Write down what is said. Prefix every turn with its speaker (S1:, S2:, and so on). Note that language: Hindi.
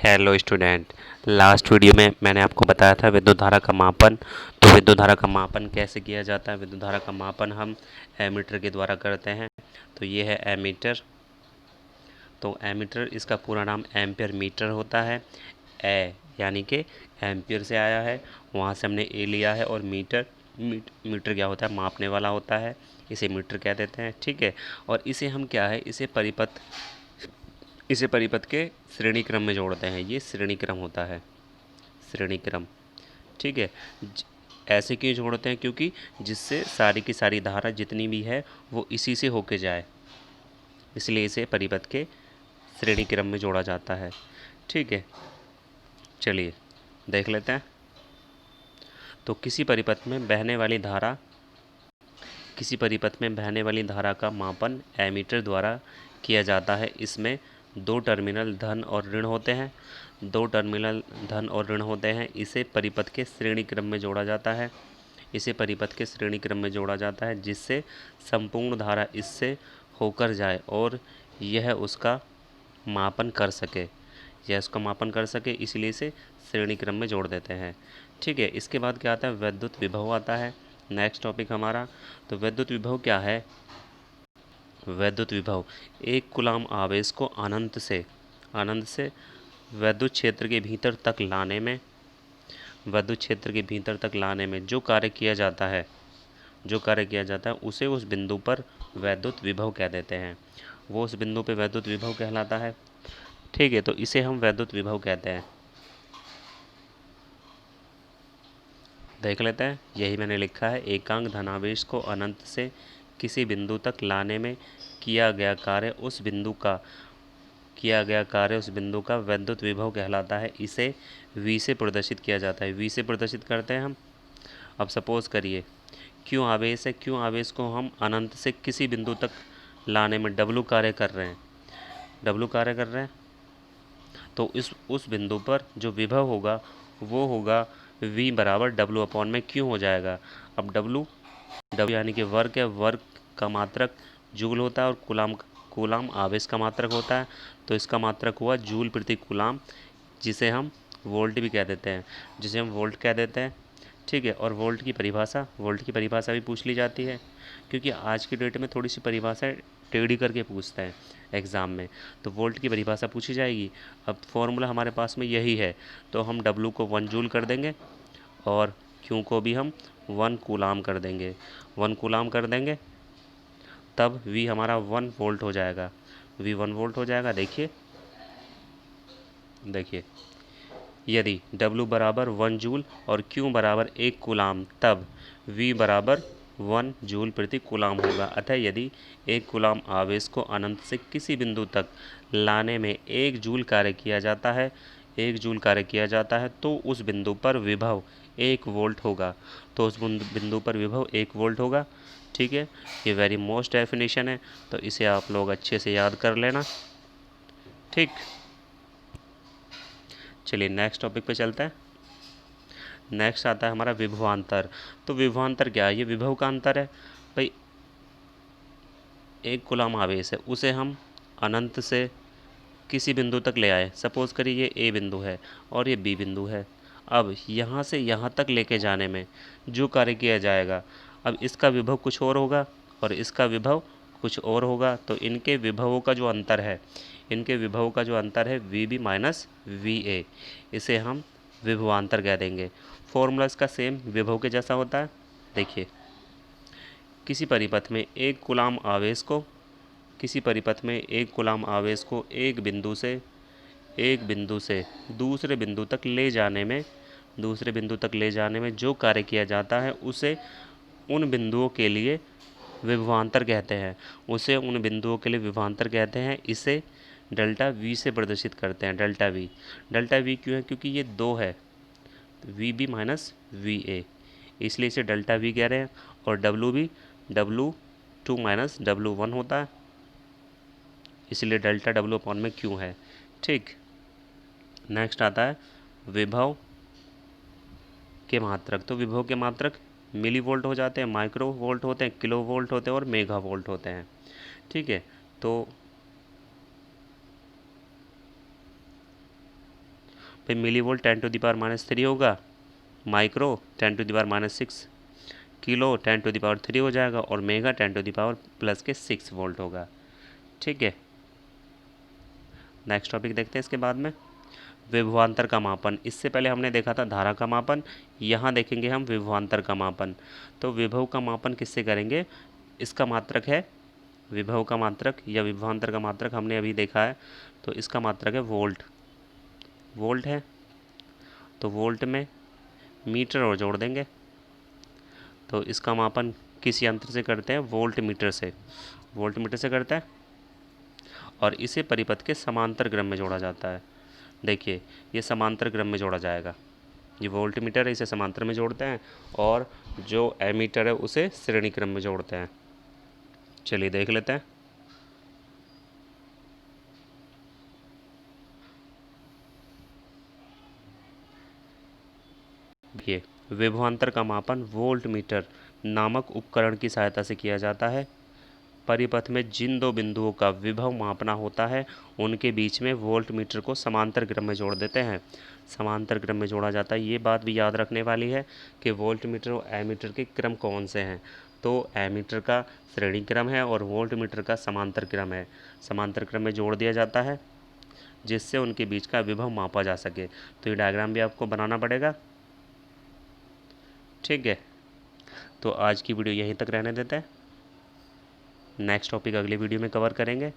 S1: Hello student. लास्ट वीडियो में मैंने आपको बताया था विद्युत धारा का मापन। तो विद्युत धारा का मापन कैसे किया जाता है? विद्युत धारा का मापन हम एमीटर के द्वारा करते हैं। तो ये है एमीटर। तो एमीटर, इसका पूरा नाम एम्पियर मीटर होता है। ए यानी कि एम्पियर से आया है, वहाँ से हमने ए लिया है। और मीटर क्या होता है? मापने वाला होता है। इसे मीटर कह देते हैं, ठीक है। और इसे हम क्या है, इसे परिपथ के श्रेणी क्रम में जोड़ते हैं। ये श्रेणी क्रम होता है, श्रेणी क्रम, ठीक है। ऐसे क्यों जोड़ते हैं? क्योंकि जिससे सारी की सारी धारा जितनी भी है वो इसी से होके जाए, इसलिए इसे परिपथ के श्रेणी क्रम में जोड़ा जाता है, ठीक है। चलिए देख लेते हैं। तो किसी परिपथ में बहने वाली धारा का मापन एमीटर द्वारा किया जाता है। इसमें दो टर्मिनल धन और ऋण होते हैं। इसे परिपथ के श्रेणी क्रम में जोड़ा जाता है, जिससे संपूर्ण धारा इससे होकर जाए और यह उसका मापन कर सके, इसलिए इसे श्रेणी क्रम में जोड़ देते हैं, ठीक है। इसके बाद क्या आता है? विद्युत विभव आता है, नेक्स्ट टॉपिक हमारा। तो विद्युत विभव क्या है? विद्युत विभव एक कूलाम आवेश को अनंत से विद्युत क्षेत्र के भीतर तक लाने में जो कार्य किया जाता है उसे उस बिंदु पर विद्युत विभव कह देते हैं। वो उस बिंदु पे विद्युत विभव कहलाता है, ठीक है। तो इसे हम विद्युत विभव कहते हैं। देख लेते हैं, यही मैंने लिखा है। एकांक धनावेश को अनंत से किसी बिंदु तक लाने में किया गया कार्य उस बिंदु का विद्युत विभव कहलाता है। इसे V से प्रदर्शित किया जाता है। V से प्रदर्शित करते हैं हम। अब सपोज करिए क्यों आवेश है, क्यों आवेश को हम अनंत से किसी बिंदु तक लाने में W कार्य कर रहे हैं, तो उस बिंदु पर जो विभव होगा वो होगा V बराबर W अपॉन में क्यों हो जाएगा। अब W यानी कि वर्ग है, वर्ग का मात्रक जूल होता है और कूलाम आवेश का मात्रक होता है। तो इसका मात्रक हुआ जूल प्रति कूलाम, जिसे हम वोल्ट कह देते हैं, ठीक है। और वोल्ट की परिभाषा भी पूछ ली जाती है, क्योंकि आज की डेट में थोड़ी सी परिभाषाएं टेढ़ी करके पूछते हैं एग्ज़ाम में। तो वोल्ट की परिभाषा पूछी जाएगी। अब फॉर्मूला हमारे पास में यही है, तो हम W को 1 जूल कर देंगे और Q को भी हम 1 कूलाम कर देंगे, तब V हमारा 1 वोल्ट हो जाएगा। देखिए यदि W बराबर 1 जूल और Q बराबर 1 कूलाम, तब V बराबर 1 जूल प्रति कूलाम होगा। अतः यदि 1 कूलाम आवेश को अनंत से किसी बिंदु तक लाने में 1 जूल कार्य किया जाता है तो उस बिंदु पर विभव 1 वोल्ट होगा। ठीक है, ये वेरी मोस्ट डेफिनेशन है, तो इसे आप लोग अच्छे से याद कर लेना, ठीक। चलिए नेक्स्ट टॉपिक पे चलते हैं। नेक्स्ट आता है हमारा विभवांतर। तो विभवांतर क्या है? ये विभव का अंतर है भाई। एक कूलाम आवेश है, उसे हम अनंत से किसी बिंदु तक ले आए। सपोज करिए ये ए बिंदु है और ये बी बिंदु है। अब यहाँ से यहाँ तक लेके जाने में जो कार्य किया जाएगा, अब इसका विभव कुछ और होगा और इसका विभव कुछ और होगा। तो इनके विभवों का जो अंतर है V B minus V A, इसे हम विभवांतर कह देंगे। फॉर्मूला इसका सेम विभव के जैसा होता है। देखिए किसी परिपथ में एक कूलाम आवेश को एक बिंदु से दूसरे बिंदु तक ले जाने में जो कार्य किया जाता है उसे उन बिंदुओं के लिए विभवांतर कहते हैं। इसे डेल्टा वी से प्रदर्शित करते हैं। डेल्टा वी क्यों है? क्योंकि ये 2 है, V B minus V A, इसलिए इसे डेल्टा वी कह रहे हैं। और W2 माइनस W1 होता है, इसलिए डेल्टा W अपॉन में क्यों है, ठीक। नेक्स्ट आता है विभव के मात्रक। तो विभव के मात्रक मिली वोल्ट हो जाते हैं, माइक्रो वोल्ट होते हैं, किलो वोल्ट होते हैं और मेगा वोल्ट होते हैं, ठीक है। तो भाई मिली वोल्ट 10⁻³ होगा, माइक्रो 10⁻⁶, किलो 10⁻³ हो जाएगा और मेगा 10⁻+6 वोल्ट होगा। ठीक है, नेक्स्ट टॉपिक देखते हैं इसके बाद में, विभवांतर का मापन। इससे पहले हमने देखा था धारा का मापन, यहाँ देखेंगे हम विभवांतर का मापन। तो विभव का मापन किससे करेंगे, इसका मात्रक है विभव का मात्रक या विभवांतर का मात्रक हमने अभी देखा है, तो इसका मात्रक है वोल्ट। वोल्ट है तो वोल्ट में मीटर और जोड़ देंगे, तो इसका मापन किस यंत्र से करते हैं, वोल्ट मीटर से, वोल्ट मीटर से करते हैं और इसे परिपथ के समांतर क्रम में जोड़ा जाता है। देखिए ये समांतर क्रम में जोड़ा जाएगा, ये वोल्ट मीटर है इसे समांतर में जोड़ते हैं और जो एमीटर है उसे श्रेणी क्रम में जोड़ते हैं। चलिए देख लेते हैं। ये विभवांतर का मापन वोल्ट मीटर नामक उपकरण की सहायता से किया जाता है। परिपथ में जिन दो बिंदुओं का विभव मापना होता है उनके बीच में वोल्ट मीटर को समांतर क्रम में जोड़ देते हैं, समांतर क्रम में जोड़ा जाता है। ये बात भी याद रखने वाली है कि वोल्ट मीटर और एमीटर के क्रम कौन से हैं, तो एमीटर का श्रेणी क्रम है और वोल्ट मीटर का समांतर क्रम है। समांतर क्रम में जोड़ दिया जाता है जिससे उनके बीच का विभव मापा जा सके। तो ये डायग्राम भी आपको बनाना पड़ेगा। ठीक है, तो आज की वीडियो यहीं तक रहने देते हैं, नेक्स्ट टॉपिक अगली वीडियो में कवर करेंगे।